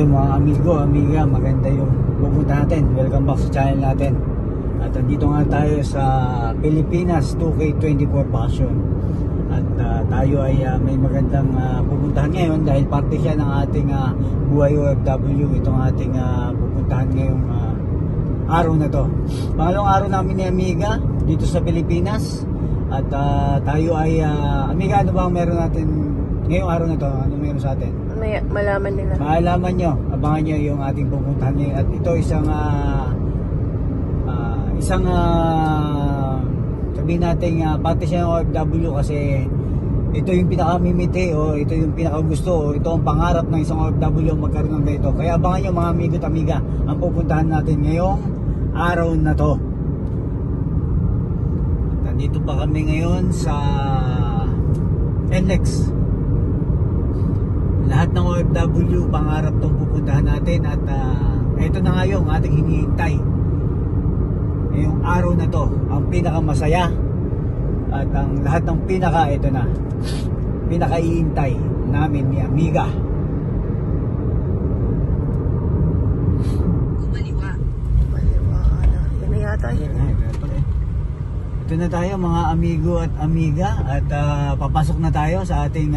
yun mga amigo, amiga, maganda yung pupunta natin. Welcome back sa channel natin. At andito nga tayo sa Pilipinas 2K24 Passion. At tayo ay may magandang pupuntahan ngayon dahil parte siya ng ating buhay OFW. Itong ating pupuntahan ngayong araw na to. Pangalawang araw namin ni Amiga dito sa Pilipinas. At tayo ay Amiga, ano ba ang meron natin ngayong araw na to? Ano meron sa atin? Malaman nila. Malaman nyo, abangan nyo yung ating pupuntahan ngayon. At ito isang sabihin natin parte siya ng OFW kasi ito yung pinakamimiti o ito yung pinakagusto o ito ang pangarap ng isang OFW magkaroon ng ganito. Kaya abangan nyo mga amigo at amiga ang pupuntahan natin ngayong araw na to. Nandito pa kami ngayon sa NLEX. Lahat ng OFW pangarap tong pupuntahan natin at ito na nga yung ating hinihintay. Yung araw na to ang pinakamasaya at ang lahat ng pinakaiintay namin ni Amiga. Kumaliwa na. Yan na yata yun. Ito na tayo mga amigo at amiga at papasok na tayo sa ating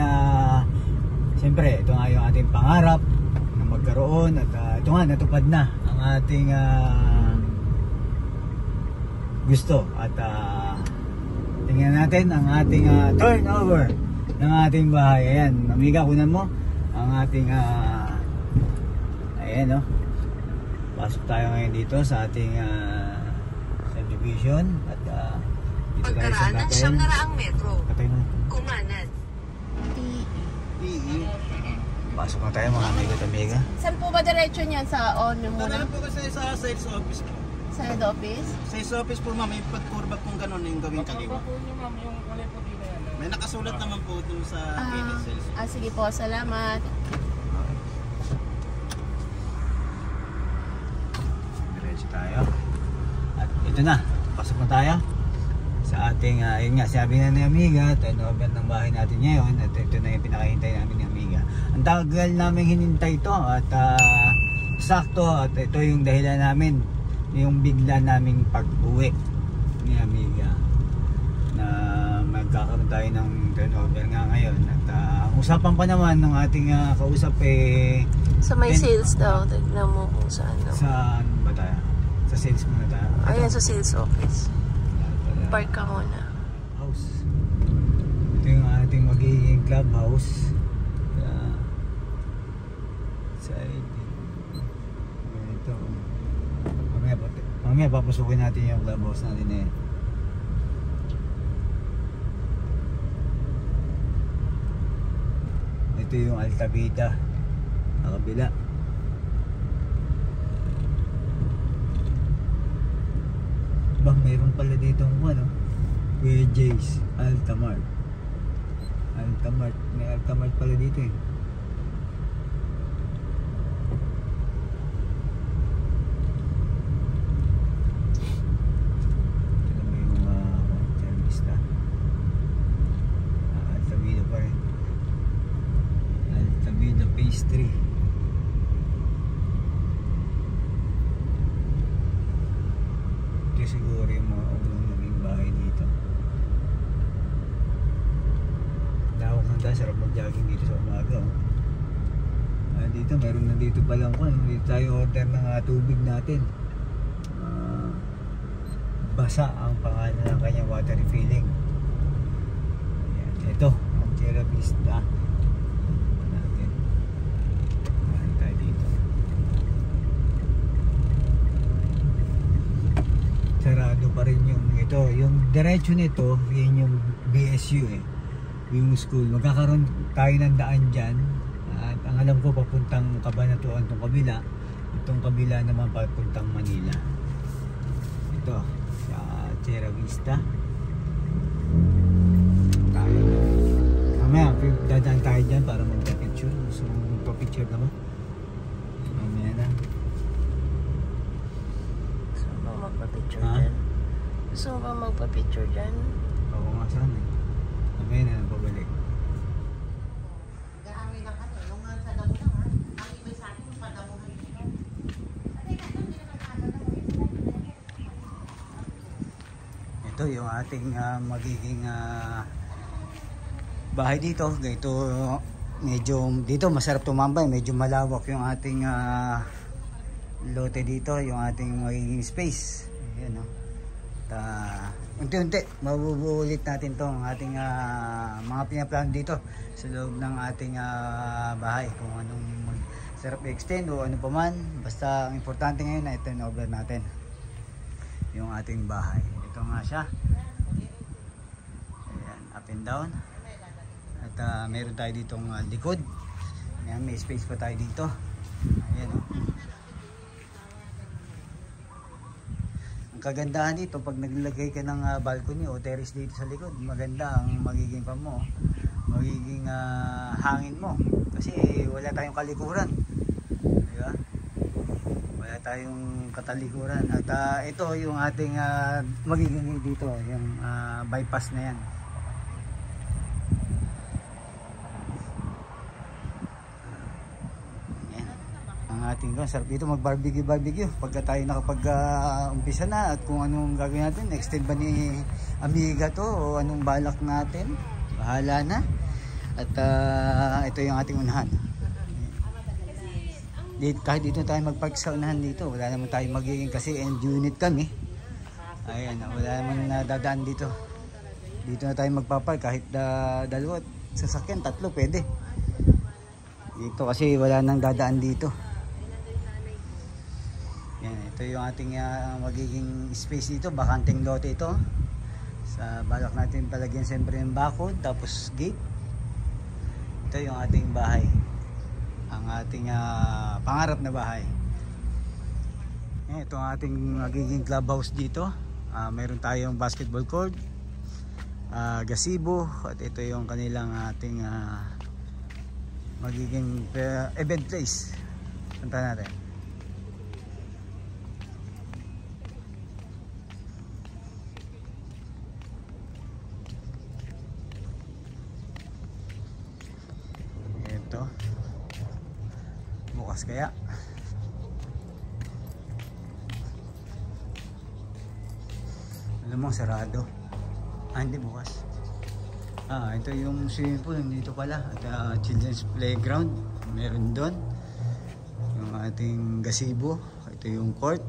siyempre ito nga yung ating pangarap na magkaroon at ito nga natupad na ang ating gusto at tingnan natin ang ating turnover ng ating bahay. Ayan, Amiga, kunan mo ang ating ayan, no? Pasok tayo ngayon dito sa ating subdivision at dito tayo sa Pagkaraan ng siyam na raang metro. Kumanan. PE. Pasok na tayo mga amigo at amiga. Saan po ba diretso niyan? Sa on muna? Dadaan po kasi sa sales office po. Sa head office? Sales office po ma'am, may pagkurba kung gano'n yung gawing kaliwa. May nakasulat naman po dun sa sales office. Sige po, salamat. Diretso tayo. At ito na, pasok na tayo sa ating, yun nga, sabi na ni Amiga, turnover ng bahay natin ngayon at ito na yung pinakahintay namin ni Amiga. Ang tagal namin hinintay ito at sakto at ito yung dahilan namin, yung bigla naming pag-uwi ni Amiga na magkakaroon tayo ng turnover nga ngayon at ang usapan pa naman ng ating kausap Sa may sales daw, tignan mo kung saan. Saan ba tayo? Sa sales muna tayo. Ayan sa sales office. Park ka muna. House. Ito yung ating magiging clubhouse. Side. Ito. Mamaya papasukin natin yung clubhouse natin Ito yung Altavita. Nakabila. Mayroon pala dito Kuya Jay's Altamart. May Altamart pala dito Ito naman yung servista. Altavida pa rin. Altavida Pastry. Siguro yung mga unang naging bahay dito. Lawak ng sarap mag-jogging dito sa umaga dito meron na dito palang dito tayo order ng tubig natin. Basa ang pangalan ng kanyang water refilling. Ayan, ito ang Sierra Vista natin. Tayo dito. Sarado pa rin yung diretso nito, yun yung BSU yung school. Magkakaroon tayo ng daan dyan at ang alam ko papuntang Cabanatuan tong kabila, itong kabila naman papuntang Manila. Ito sa Sierra Vista tayo. Mamaya dadaan tayo dyan para magpa-picture. So magpa-picture naman mamaya na. Magpa-picture dyan. Gusto mo ba magpa-picture dyan? Oo nga sana. Mamaya na pabalik. Gaawi lang kami. Yung sa damo lang ang ibig sa akin yung padaw Ito yung ating magiging bahay dito. Ganito, medyo dito masarap tumambay, medyo malawak yung ating lote dito, yung ating magiging space. Ayan, no? Unti-unti mabubulit natin tong ating mga pinaplano dito sa loob ng ating bahay, kung anong sarap i-extend o ano pa man. Basta ang importante ngayon na i-turn over natin yung ating bahay. Ito nga siya. Ayan, up and down. At meron tayo ditong likod. Ayan, may space pa tayo dito. Ayan, oh. Ang kagandahan dito, pag naglagay ka ng balcony o terrace dito sa likod, maganda ang magiging mo, magiging hangin mo. Kasi wala tayong kalikuran. Diba? Wala tayong katalikuran. At ito yung ating magiging dito, yung bypass na yan. Ating sarap dito mag-barbecue pagka tayo nakapag-umpisa na, at kung anong gagawin natin, extend ba ni Amiga to o anong balak natin, bahala na. At ito yung ating unahan. Kahit dito tayo mag-park sa unahan dito, wala naman tayo magiging, kasi end unit kami. Ayan, wala naman dadaan dito. Dito na tayo magpapark, kahit dalawa sasakyan, tatlo pwede dito, kasi wala nang dadaan dito. Ito yung ating magiging space dito, bakanteng lote ito. Sa balak natin palagyan siyempre yung bakod, tapos gate. Ito yung ating bahay, ang ating pangarap na bahay. Ito ang ating magiging clubhouse dito. Meron tayong basketball court, gazebo, at ito yung kanilang ating magiging event place. Punta natin. Bukas kaya alam mo sarado, hindi bukas. Ito yung swimming pool dito pala, at children's playground meron doon, yung ating gazebo, ito yung court,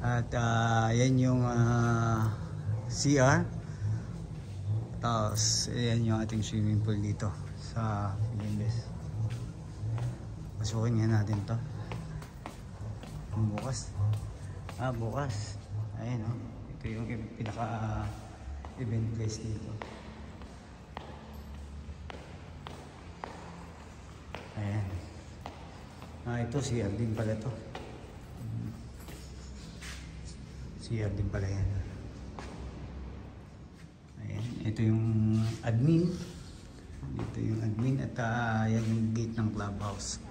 at yan yung CR, tapos yan yung ating swimming pool dito sa Pilimbes. Pasukin nga natin to bukas. Bukas. Ayan, oh. Ito yung pinaka event place dito. Ayan. Ito CR din pala to. CR din pala yan. Ayan. Ito yung admin. Ito yung admin, at yan yung gate ng clubhouse.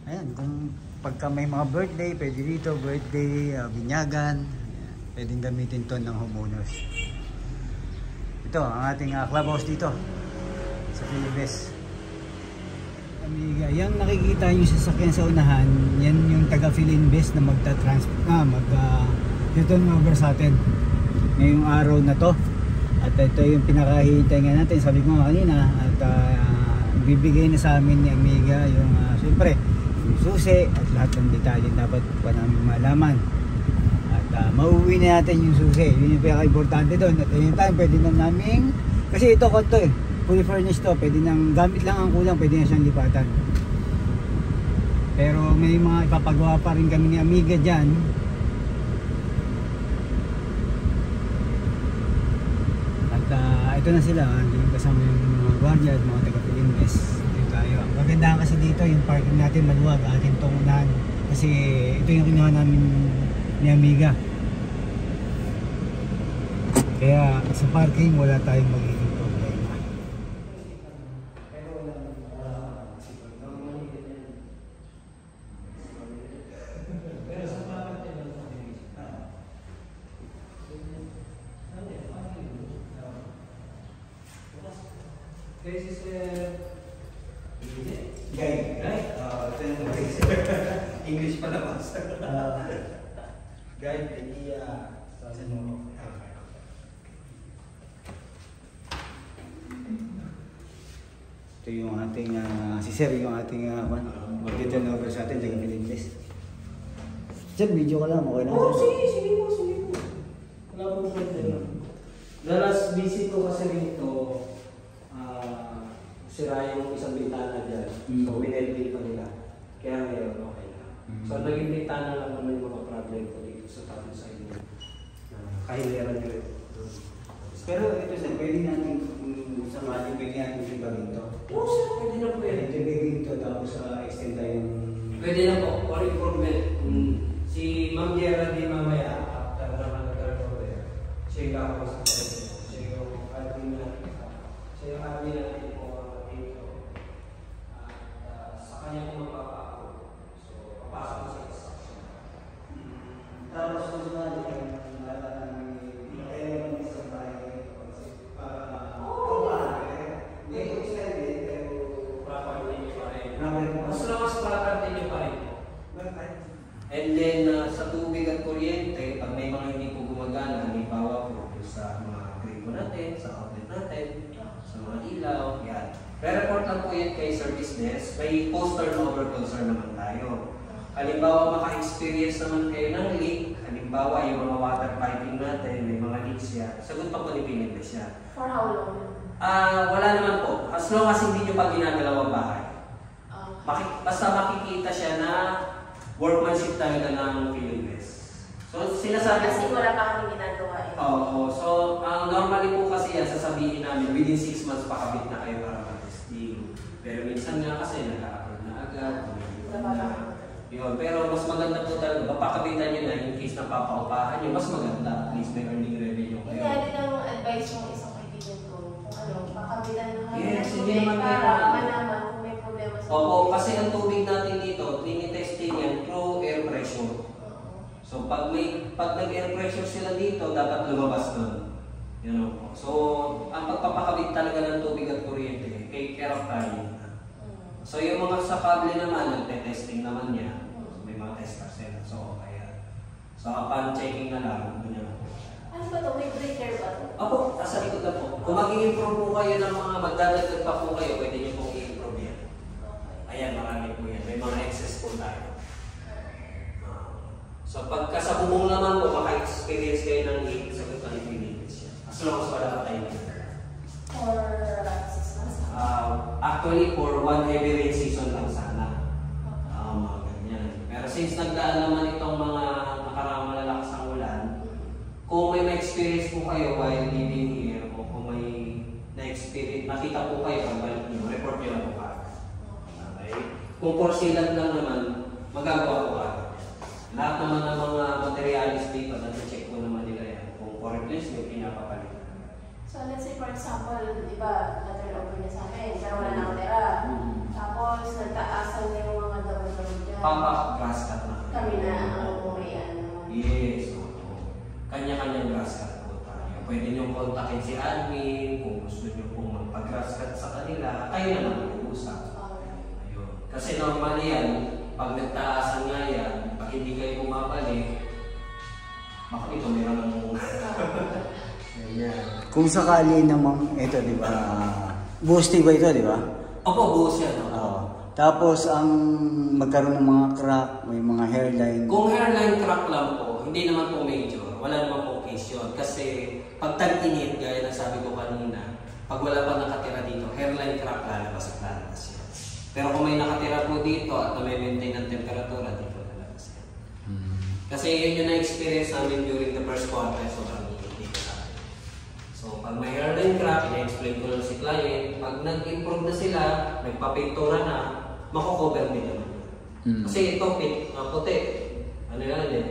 Ayan, kung pagka may mga birthday, pwede dito, birthday, binyagan, ayan, pwedeng gamitin to ng homeowners. Ito, ang ating clubhouse dito sa Pilimbes. Amiga, yung nakikita nyo sa sasakyan sa unahan, yan yung taga Pilimbes na mag-return over sa atin ngayong araw na to. At ito yung pinakahihintay nga natin, sabi ko nga kanina, at bibigay na sa amin ni Amiga yung siyempre yung susi at lahat ng detalye dapat pa namin malaman. At mauwi na natin yung susi, yun yung pinaka-importante doon. At yung time pwede na namin, kasi ito konto fully furnished to, pwede nang gamit lang ang kulang, pwede na siyang lipatan. Pero may mga ipapagawa pa rin kami ni Amiga dyan. At ito na sila, hindi kasama yung mga guardia at mga taga-Pilimbes. Ang kagandahan kasi dito, yung parking natin maluwag, ating tungunan, kasi ito yung kinuha namin ni Amiga. Kaya sa parking wala tayong magiging problema. This is guide, right? English pala mas. Guide, idea, Ito yung ating, si Sir, yung ating mag-turn over sa atin, taga Pilipinas. Sir, video ka lang, okay na? Oo, sige po. Wala po problema. The last visit ko kasi rito, sira yung isang bintana dyan. So, wineldi pa nila. Kaya ngayon, okay na. So, naging bintana lang naman yung mga problem ko dito sa tabi sa inyo. Kahileran nyo rin. Pero ito sir, pwede natin, sa mali, pwede natin ibagin ito. Oo, sir, pwede na po Pwede yan. ibagin ito, tapos extend tayo yung... Pwede na po, for improvement. Si Ma'am Geraldine mamaya, after naman nag-turnover, siya yung kakapos sa pwede. Siya yung admin natin. Siya yung admin natin po dito. At sa kanya po magpapako. So, papasok ko sa instruction. Tapos kung sumali kayo, kaya naman isang tayo hindi ko extended, pero Property nyo pa rin. mas Mas na mas property nyo pa rin po. And then, sa tubig at kuryente, pag may mga hindi po gumagana, halimbawa po sa mga gripo natin, sa outlet natin, sa mga ilaw, yan. Re-report lang po yan kay service desk. May post-turnover concern naman tayo. Halimbawa, maka-experience naman kayo ng leak. Halimbawa, yung mga water piping natin, may mga leaks yan. Sagot pa po ni Pilipinas yan. For how long? Wala naman po. As long as hindi nyo pa ginagalaw ang bahay. Basta makikita siya na workmanship talaga ng Pilipinas. So, sinasabi Kasi ko... wala pa kami ginagawa eh. Oo. So, normally po kasi yan, sasabihin namin, within 6 months pakabit na kayo para mag-testing. Pero minsan nga kasi, nag-a-upload na agad. Yun. Pero mas maganda po talaga, mapakabitan nyo na in case napapaupahan nyo, mas maganda. At least may earning revenue kayo. Hindi, din ang advice ng isang kaibigan ko. Kung ano, pakabitan ng Yes, hindi tubig naman para kailangan. malaman kung may problema sa Opo, kasi ang tubig natin dito, tinitesting yan through air pressure. So pag nag-air pressure sila dito, dapat lumabas doon. You know? So ang pagpapakabit talaga ng tubig at kuryente, take care of tayo. So yung mga sa kable naman, nagte-testing naman niya. So, may mga testers yan. So kaya, so upon checking na lang, doon yan po. Ano ba ito? May breaker ba ito? Opo, nasa likod na po. Kung mag-i-improve po kayo ng mga magdadagdag pa po kayo, pwede niyo pong i-improve yan. Ayan, marami po yan. May mga excess po tayo. So pagka sa bubong naman po, maka-experience kayo ng leak, sagot na i-Pilipinas yan. As long as wala ka tayo dito. For 6 months? Actually, for one heavy rain season lang sana. Mga ganyan. Pero since nagdaan naman itong mga nakaraang malalakas ang ulan, kung may ma-experience po kayo while living here, o kung may na-experience, nakita po kayo, pagbalik nyo, report nyo lang po ka. Okay? Kung porsilan lang naman, magagawa po ka. Lahat naman ng mga materialis dito, nasa-check po naman nila yan. Kung for replacement, pinapapalit. So let's say for example, di ba, na-turn over niya sa akin, pero wala na akong tira. Tapos nagtaasan na yung mga damo-damo dyan. Grass cut na. Kami na ang umayan naman. Yes. Kanya-kanyang grass cut po tayo. Pwede nyo kontakin si admin, kung gusto nyo pong magpag-grass cut sa kanila, kayo na lang mag-uusap. Ayun. Kasi normally yan, pag nagtaasan nga yan, pag hindi kayo bumabalik, baka dito meron ng ganyan. Kung sakali namang, ito di ba, boosting ba ito di ba? Opo, buhos yan. Oo. Tapos ang magkaroon ng mga crack, may mga hairline. Kung hairline crack lang po, hindi naman po major. Wala naman po case yun. Kasi pag tag-init, gaya ng sabi ko kanina, pag wala pa nakatira dito, hairline crack lalabas at lalabas yan. Pero kung may nakatira po dito at na-maintain ang temperatura, dito lalabas yan. Kasi yun yung na-experience namin during the first quarter, sobrang init dito sa akin. So pag may hairline crack, ina-explain ko lang si client, pag nag-improve na sila, nagpapintura na, mako-cover din naman. Kasi ito, puti, ano yan eh,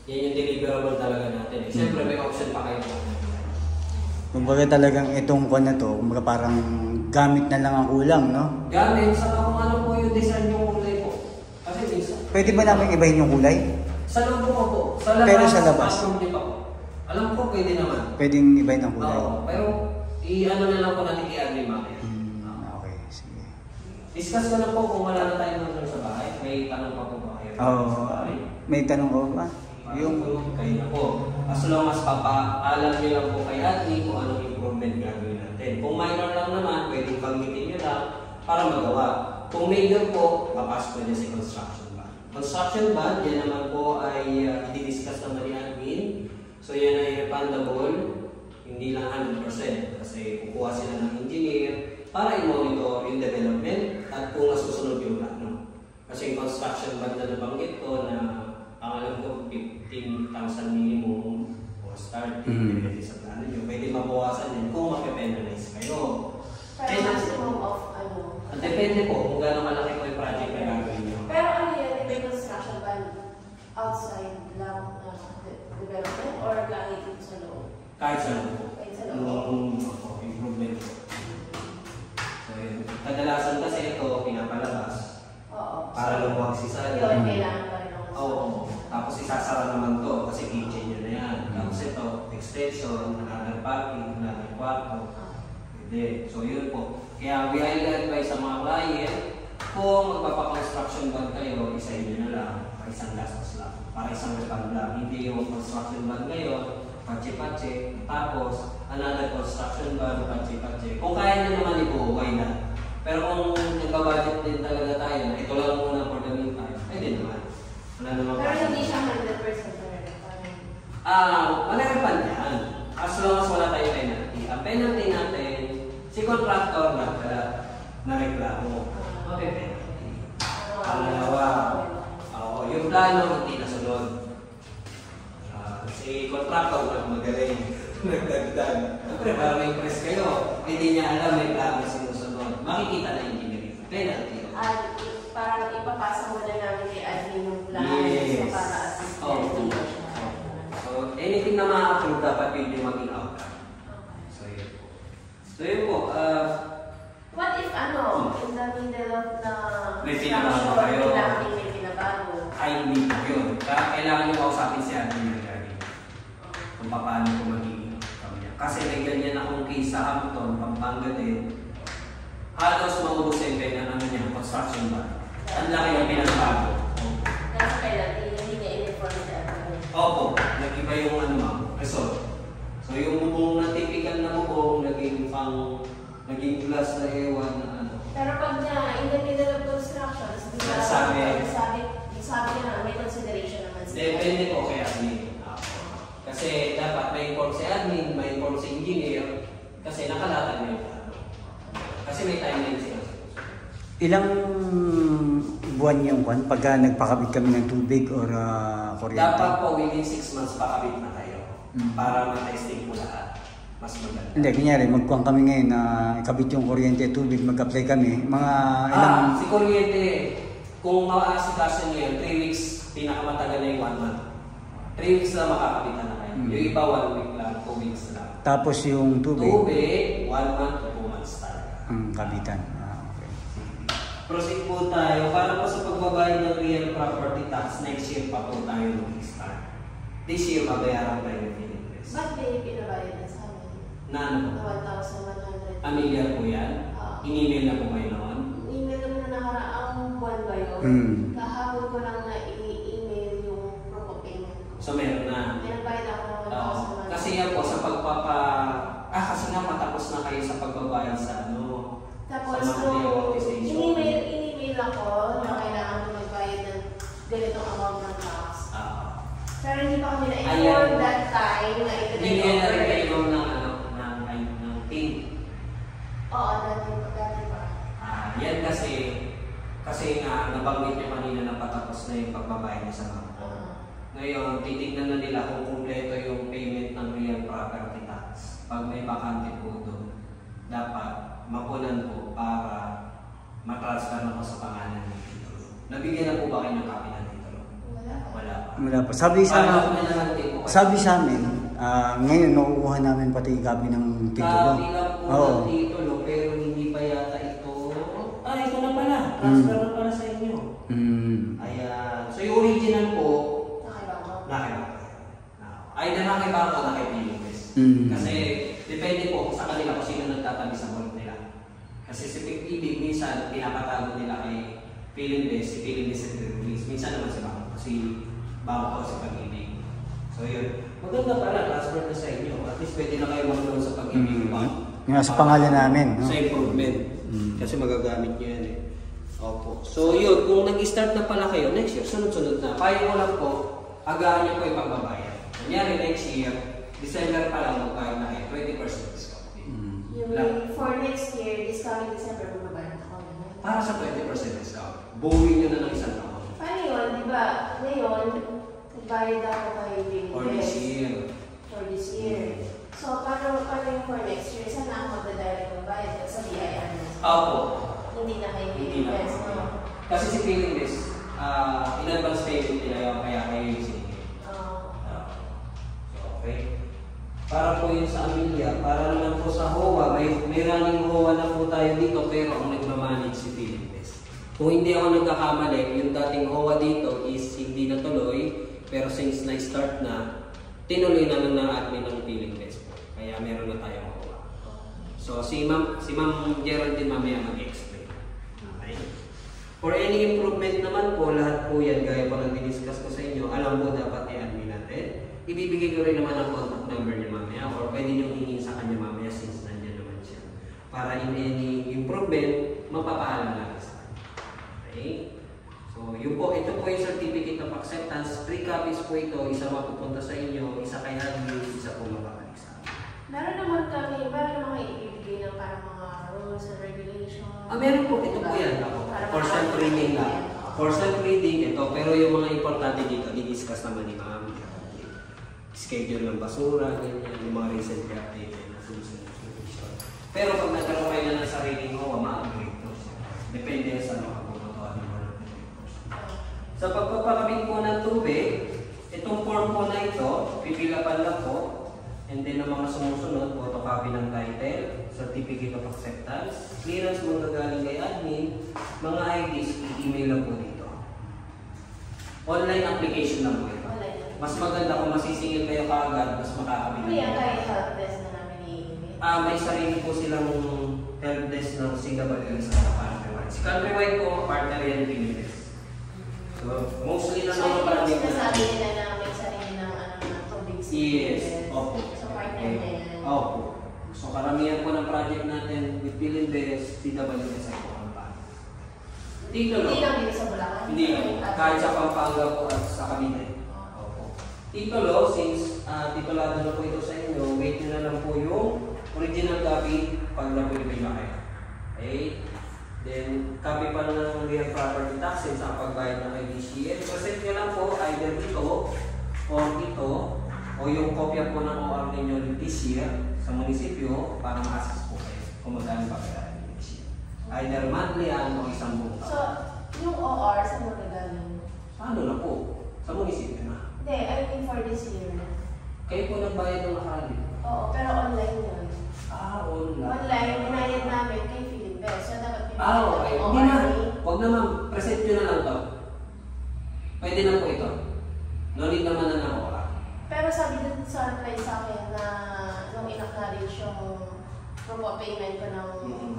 yan yung deliverable talaga natin. Siyempre may option pa kayo. Kumbaga talagang itong kwan na to, kumbaga parang gamit na lang ang kulang, no? Gamit, saka kung ano po yung design yung kulay po. Kasi minsan. Pwede ba namin ibahin yung kulay? Sa loob ko po. Sa labas, Pero sa labas? Hindi pa po. Alam ko pwede naman. Pwedeng ibahin ang kulay? Oo, pero i-ano na lang po natin i-agree mamaya. Okay, sige. Discuss ko na po kung wala na tayo naman sa bahay. May tanong pa po ba kayo? Oo. May tanong ko ba? Yung kayo na po. As long as papaalam nyo lang po kay admin kung anong improvement gagawin natin. Kung minor lang naman, pwedeng banggitin nyo lang para magawa. Kung major po, papasok na niya si construction bond. Construction bond, yan naman po ay i-discuss naman ni admin. So yan ay refundable, hindi lang 100% kasi kukuha sila ng engineer para i-monitor yung development at kung nasusunod yung plano. Kasi yung construction bond na nabanggit ko na ang alam ko 15,000 minimum o starting, depende sa plano nyo. Pwede mabawasan yan kung mape-penalize kayo. Pero maximum of ano? Depende po kung gano'ng kalaki po yung project na gagawin nyo. Pero ano yan, may construction ban outside lang na development or kahit dito sa loob? Kahit sa loob po. Kahit sa loob? Improvement po. So yun. Kadalasan kasi ito pinapalabas. Oo. Para lumuwag si Sally. Yun, kailangan pa rin ako. Oo. Tapos isasara naman to kasi kitchen nyo na yan. Tapos ito, extension, another parking, another kwarto. Pwede. So yun po. Kaya we highly advise sa mga client, kung magpapa-construction bond kayo, isahin nyo na lang, para isang gastos lang, para isang refund lang. Hindi yung construction bond ngayon, patse-patse, tapos another construction bond, patse-patse. Kung kaya nyo naman ibuo, why not? Pero kung nagka-budget din talaga tayo na ito lang muna for the meantime, pwede naman. Wala naman. Pero hindi siya 100% wala refund yan. As long as wala tayong penalty. Ang penalty natin, si contractor na reklamo. Okay, penalty. Pangalawa, yung plano hindi nasunod. Si contractor na magaling, nagdagdag. Siyempre, para may press kayo, hindi niya alam may plano sinusunod. Makikita na engineering. Penalty. At parang ipapasa mo na namin kay admin yung plan. Yes. So para assist So, anything na ma-approve dapat yun yung maging outcome. So yun po. What if in the middle of the May pinabago kayo. may pinabago? Ay, hindi po yun. Kailangan nyo kausapin si admin regarding kung paano ko magiging outcome niya. Kasi may ganyan akong case sa Hampton, Pampanga din. Halos maubos sa yung niya, construction ba? Ang laki yung pinabago. Nasa penalty, hindi niya in-inform sa admin. Opo, nag-iba yung result. So yung bubong na typical na bubong, naging glass na ewan na Pero pag in the middle of construction, sabi na may consideration naman siya. Depende po kay admin. Kasi dapat may inform si admin, may inform si engineer, kasi nakalatan niya yung plano. Kasi may timeline siya. Ilang buwan yung kwan pagka nagpakabit kami ng tubig or kuryente? Dapat po within 6 months pakabit na kayo para ma-testing po lahat. Mas maganda. Hindi, kunyari magkuhan kami ngayon na ikabit yung kuryente at tubig, mag-apply kami. Mga ilang... Si kuryente, kung ma-asikaso niyo yun, 3 weeks, pinakamatagal na yung 1 month. 3 weeks lang makakabitan na kayo. Yung iba 1 week lang, 2 weeks lang. Tapos yung tubig? Tubig, 1 month to 2 months talaga. Kabitan. Okay. Proceed po tayo. Para po sa pagbabayad ng real property tax, next year pa po tayo mag-start. This year, mabayaran tayo ng interest. Ba't may pinabayad na sa amin? Na ano po? Na 1,100. Familiar po yan? In-email na po kayo noon? Email naman na nakaraang buwan ba yun? Kahapon ko lang na i-email yung proof of payment ko. So meron na? May nagbayad ako ng 1,100. Kasi yan po sa kasi nga matapos na kayo sa pagbabayad sa Tapos sa monthly amortization. in-email ako na kailangan ko magbayad ng ganitong amount ng tax. Pero hindi pa kami na-inform that time na ito Hindi niya na rin kayo ng PIN. Oo, dati pa. Yan kasi nga nabanggit niya kanina na patapos na yung pagbabayad niya sa mga. Ngayon, titignan na nila kung kumpleto yung payment ng real property tax. Pag may bakante po doon, dapat mapunan po para matransfer na po sa pangalan ng titulo. Nabigyan na po ba kayo ng copy ng titulo? Wala pa. Wala pa. Sabi sa amin, ngayon nakukuha namin pati copy ng titulo. Copy lang po ng titulo, pero hindi pa yata ito. Ito na pala. Transfer na pala sa inyo. Ayan. So yung original po, nakibangko. Either nakibangko o nakipilis. Kasi depende po sa kanila kung sino nagtatabi sa vault nila. Kasi si PIB, minsan pinapatago nila kay Philinvest, si Philinvest at release. Minsan naman si Bangko, si Pag-ibig. So yun. Maganda pala, transfer na sa inyo. At least pwede na kayo mag-loan sa pag-ibig pa. Nga sa pangalan namin. No? Sa improvement. Kasi magagamit nyo yan eh. Opo. So yun, kung nag-start na pala kayo, next year, sunod-sunod na. Payo ko lang po, agahan nyo po yung pagbabayad. Kunyari next year, December pa lang magbayad na kayo, 20% discount. Yung for next year, this coming December, magbabayad ako. Para sa 20% discount, buuin nyo na ng isang taon. Paano yun? Di ba, ngayon, nagbayad ako kay Baby For this year. For this year. So, paano yung for next year? Saan na ako magdadirect magbayad? Sa BIR na? Opo. Hindi na kayo Hindi na. Baby no? Kasi si Feeling This, in advance payment nila yun, kaya kayo yung sinigil. Okay. Para po yun sa Amelia, para naman po sa HOA, may running HOA na po tayo dito, pero ang nagmamanage si Feeling This. Kung hindi ako nagkakamali, yung dating HOA dito is hindi natuloy, pero since na-start na, tinuloy naman ng admin ng Feeling This po. Kaya meron na tayong HOA. So si Ma'am Geraldine mamaya mag-explain. Okay. For any improvement naman po, lahat po yan, gaya po nang diniscuss ko sa inyo, alam mo dapat i-admin natin. Ibibigay ko rin naman ang contact number niya mamaya or pwede niyong hingin sa kanya mamaya since nandiyan naman siya. Para in any improvement, mapapaalam natin sa kanya. Okay? So, yun po, ito po yung certificate of acceptance. 3 copies po ito, isa mapupunta sa inyo, isa kay admin, isa po mapapalik sa amin. Meron naman kayo ibibigay ng parang mga rules and regulations. Meron po, ito po yan. For self-reading lang. For self-reading, ito. Pero yung mga importante dito, di-discuss naman ni Ma'am. Schedule ng basura, ganyan, yung mga recently updated na solution. Pero pag nagkaroon kayo na ng sariling HOA, ma-upgrade po siya. Depende sa makapunutuan ng mga sa pagpapakabit po ng tubig, itong form po na ito, pipilapan lang po, and then ang mga sumusunod, photocopy ng title, certificate of acceptance, clearance mo nagaling kay admin, mga IDs, i-email lang po dito. Online application lang po ito. Mas maganda kung masisingil kayo kaagad, mas makakabit. Kaya kahit help desk na namin i-email? May sarili po silang help desk ng CWS sa Countrywide. Si Countrywide po, partner yan Pilipinas. So, mostly na naman parang dito. Sinasabi nila na may sarili ng tubig. Yes, opo. So, partner na yan. Opo. So, karamihan po ng project natin with Pilipinas, CWS ay po ang paano. Titulo. Hindi lang dito sa Bulacan? Hindi lang. Kahit sa Pampanga po at sa Cavite. Titulo, since titulado na po ito sa inyo, wait nyo na lang po yung original copy pag na-pulipin na kayo. Okay? Then, copy pa ng real property taxes sa pagbayad ng IDCA. Present nyo lang po either ito or ito o yung kopya po ng OR ninyo this year sa munisipyo para ma-assess po kayo kung magkano pa kaya this year. Either monthly o isang buong taon. So, yung OR, saan mo nagaling? Ano na po? Sa munisipyo na. Hindi, I mean for this year na. Kayo po nagbayad ng nakarali? Oo, pero online yun. Online. Online, binayad namin kay Philippines. So, dapat Okay. Hindi na. Huwag naman. Present nyo na lang to. Pwede na po ito. No need naman na nakora. Pero sabi dun sa reply sa akin na nung in-acknowledge yung proof of payment ko ng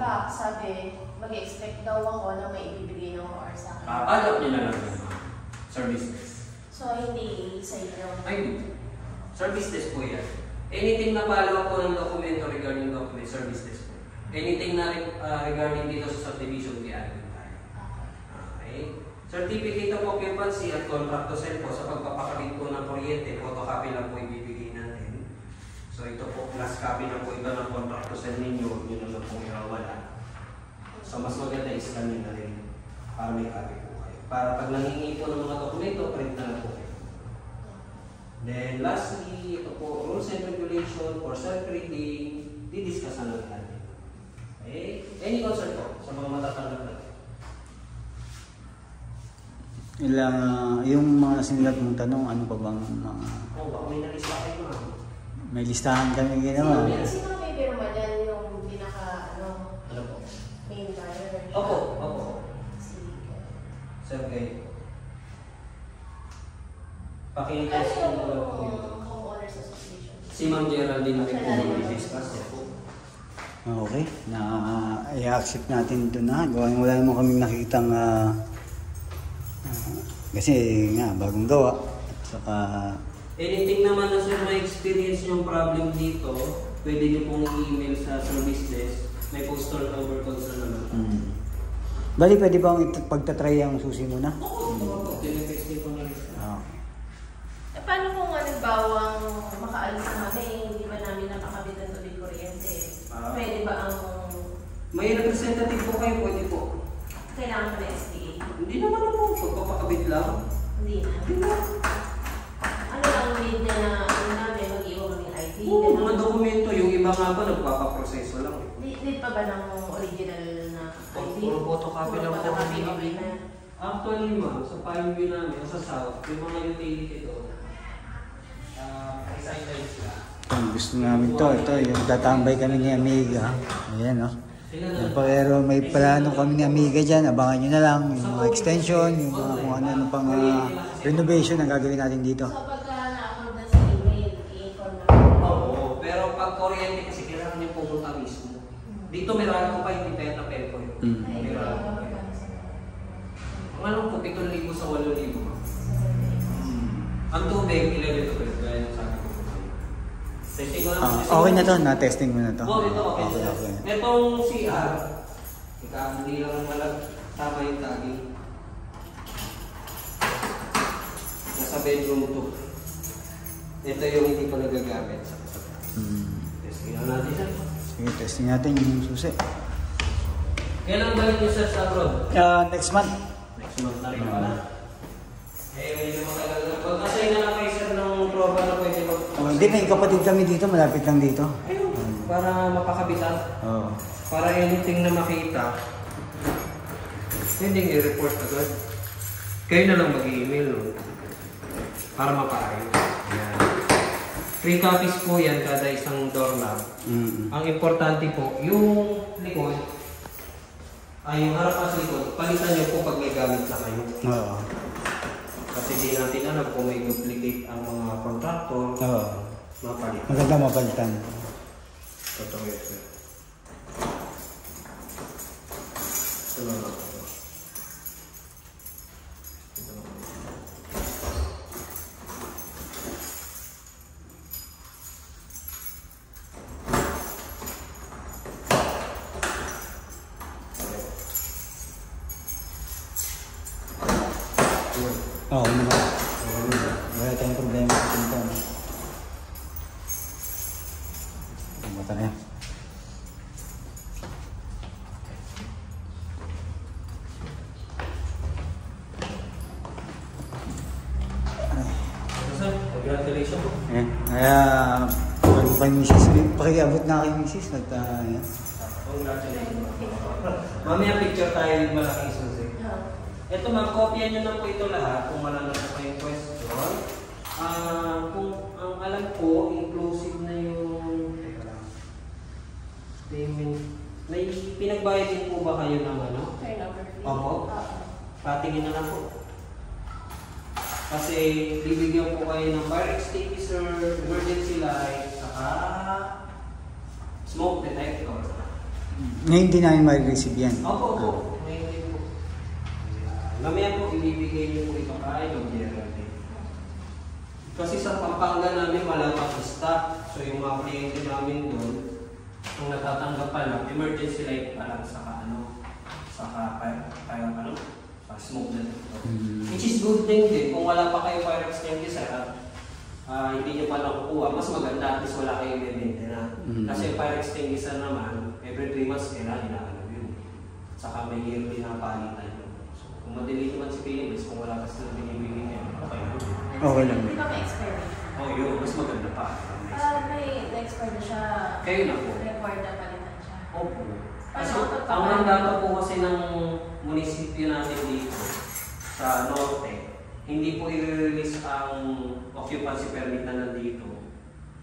tax, sabi, mag-expect daw ako na may ibibigay ng OR sa akin. Alam nyo na lang yun. Service test. So, hindi sa inyo. Ay, service test po yan. Anything na follow po ng dokumento regarding document, service test po. Anything na regarding dito sa subdivision, i-admin tayo. Okay. Certificate of occupancy at contract to sell po sa pagpapakabit po ng kuryente, photocopy lang po ibibigay natin. So ito po, plus copy na po ito ng contract to sell ninyo, yun lang po irawala. So mas maganda is kami na rin para may copy po kayo. Para pag nangingi po ng mga dokumento, print na lang po kayo. Then lastly, ito po, rules and regulation for self-reading, didiscuss na lang natin. Okay? Any concern po sa mga matatanggap natin? Yung mga sinilat mong tanong, ano pa bang mga... Baka may nalista kayo na. May listahan kami ginawa. Sino may pirma dyan yung pinaka, Ano po? main buyer? Opo. Sir, kayo. Pakita Ano sa inyo lang po yung yun. homeowners association? Si Ma'am Geraldine na rin po mag-discuss yan. Okay, i-accept natin ito na. Wala naman kaming nakikitang kasi nga, bagong gawa. At saka Anything naman na sir may experience yung problem dito, pwede niyo pong i-email sa service desk. May postal number concern naman. Bali, pwede bang pagtatry ang susi muna? Oo, tinitesting ko na rin. Paano kung halimbawa makaalis na kami, hindi ba namin napakabitan tuloy kuryente? Pwede ba ang... May representative po kayo, pwede po. Kailangan pa na SDA? Hindi naman po, pagpapakabit lang. Hindi na. Hindi na. Ano lang need niya na ano namin, mag-iwan kami ng ID? Oo, mga dokumento, yung iba nga pa nagpapaproseso lang. Need pa ba ng original na ID? Puro photocopy lang po. Photocopy, okay na. Actually ma'am, sa Pine View namin, sa South, yung mga utility doon, excited sila. Gusto namin to, ito, yung tatambay kami ni Amiga. Ayan, no? Pero may plano kami ni Amiga dyan, abangan nyo na lang yung mga extension, yung mga kung ano pang renovation ang gagawin natin dito. So pagka na-upload na sa email, i-inform na. Oo, pero pag kuryente kasi kailangan niyo pumunta mismo. Dito meron ko pa hindi tayo na pelco yun. Meron ko pa yun. Ang alam ko, 7,000 sa 8,000. Ang tubig, 11,000. Gaya ng sabi ko. Testing mo lang. Okay na to, na-testing mo na to. Oo, ito okay. Itong CR, hindi lang tama yung tagging. Nasa bedroom 2. Ito yung hindi pa nagagamit. Testing na natin siya. Sige, testing natin yung susi. Kailan balik niyo sa abroad? Next month. Next month na rin pala. Medyo matagal na. Pag-assign na lang kayo sir ng proba na pwede mag... Hindi, may kapatid kami dito, malapit lang dito. Ayun, para mapakabitan. Oo. Para anything na makita, pwedeng i-report agad. Kayo na lang mag-email, no? Para mapaayos. Yan. 3 copies po yan kada isang doorknob. Ang importante po, yung likod, yung harap sa likod, palitan nyo po pag may gamit na kayo. Oo. Kasi di natin alam kung may duplicate ang mga contractor. Oo. Mapalitan. Maganda mapalitan. Totoo yun, sir. Salamat. Oo, naman. Wala tayong problema sa pinto. Mata na yan. Congratulations. Ayan. Kaya, pag kay Mrs. Pakiabot na kay Mrs. Ayan. Congratulations. Mamaya picture tayo ng malaking susi. Ito ma'am, kopya nyo na po ito lahat kung wala na po kayong question. Kung ang alam ko, inclusive na yung payment. May pinagbayad din po ba kayo ng ano? Turnover fee? Opo. Patingin na lang po. Kasi bibigyan po kayo ng fire extinguisher, emergency light, saka smoke detector. Ngayon din namin ma-receive yan. Opo. Ngayon din po. Mamaya po, ibibigay niyo po ito kay mag-guarantee. Kasi sa Pampanga namin wala pang stock. So yung mga kliyente namin doon, kung natatanggap pa lang, emergency light pa lang saka smoke detector. Which is good thing din. Kung wala pa kayo fire extinguisher at hindi nyo pa lang kukuha, mas maganda at least wala kayong bibente na. Kasi fire extinguisher naman, every 3 months kailangan inaano yun. Saka may yearly na palitan yun. So, kung madali naman si PMS, kung wala kasi na binibigay niya, okay lang. Okay lang. Hindi ba ma-expire? Oh, yun. Mas maganda pa. May na-expire na siya. Kayo na po. Required na palitan siya. Opo. Kasi Paano ang mandato po kasi ng munisipyo natin dito sa Norte, hindi po i-release ang occupancy permit na nandito.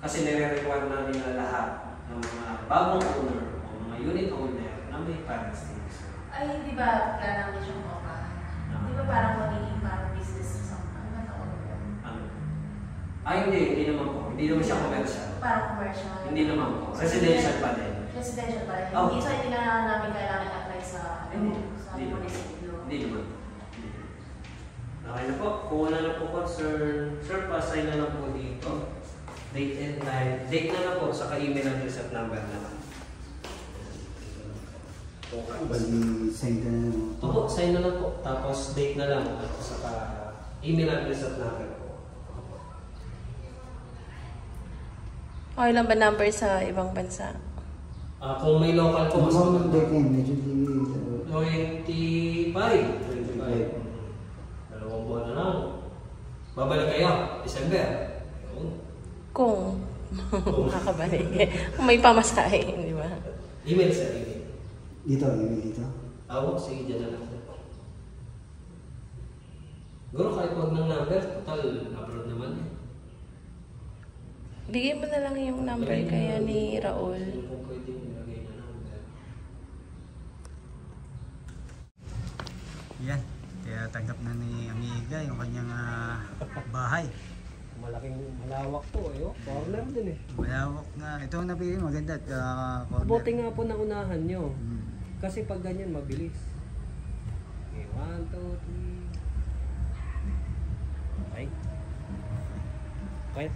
Kasi nire-require na nila lahat ng mga bagong owner o mga unit owner na may fire extinguisher. Ay, hindi ba plan namin siyang maupahan? Di ba parang magiging parang business na sa ano ba tawag yun? Ano? Hindi naman po. Hindi naman siya commercial. Parang commercial? Hindi naman po. Residential pa din. Residential pa rin? Oh. Hindi, so hindi na namin kailangan apply sa Hindi. munisipyo? Hindi naman. Okay na po. Kung wala na po concern, sir, pa-assign na lang po dito. Date and time. Date na lang po, saka email address at number na lang. Bali, sign ka na lang. Opo, sign na lang po. Tapos date na lang. At saka email address at number po. Okay lang ba number sa ibang bansa? Kung may local po, mas Kung maganda. date yan, medyo di... 25. 25. Dalawang buwan na lang. Babalik kayo, December. Yun. Kung makakabalik. Kung may pamasahe, di ba? Email sa email. Dito, email dito. Ako, sige, dyan na lang. Guro kahit huwag ng number, total, upload naman eh. Bigyan mo na lang yung number kaya ni Raul. Sino po pwede ilagay na number? Yan. Kaya tanggap na ni Amiga yung kanyang bahay. Malaking malawak po eh. Oh. Corner din eh. Malawak na. Ito ang napili maganda. Corner. Buti nga po na unahan nyo. Hmm. Kasi pag ganyan mabilis. Okay, 1, 2, 3. Okay. Okay.